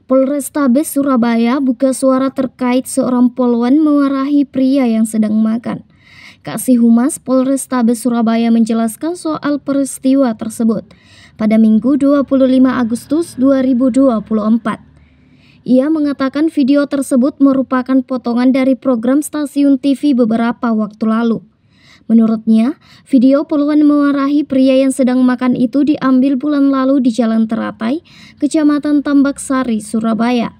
Polrestabes Surabaya buka suara terkait seorang poluan memarahi pria yang sedang makan. Kasih Humas Polrestabes Surabaya menjelaskan soal peristiwa tersebut pada Minggu 25 Agustus 2024. Ia mengatakan video tersebut merupakan potongan dari program stasiun TV beberapa waktu lalu. Menurutnya, video poluan memarahi pria yang sedang makan itu diambil bulan lalu di Jalan Teratai, Kecamatan Tambak Sari, Surabaya.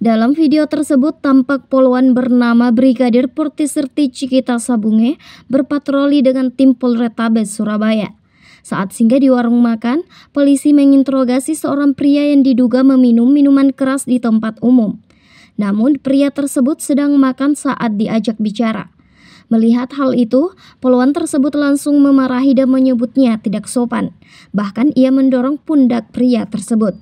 Dalam video tersebut tampak poluan bernama Brigadir Portiserti Cikita Sabunge berpatroli dengan tim Polrestabes Surabaya. Saat singgah di warung makan, polisi menginterogasi seorang pria yang diduga meminum minuman keras di tempat umum. Namun pria tersebut sedang makan saat diajak bicara. Melihat hal itu, poluan tersebut langsung memarahi dan menyebutnya tidak sopan. Bahkan ia mendorong pundak pria tersebut.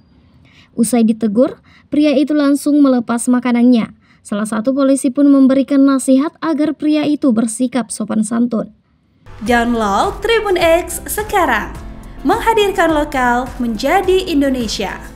Usai ditegur, pria itu langsung melepas makanannya. Salah satu polisi pun memberikan nasihat agar pria itu bersikap sopan santun. Download Tribun X sekarang, menghadirkan lokal menjadi Indonesia.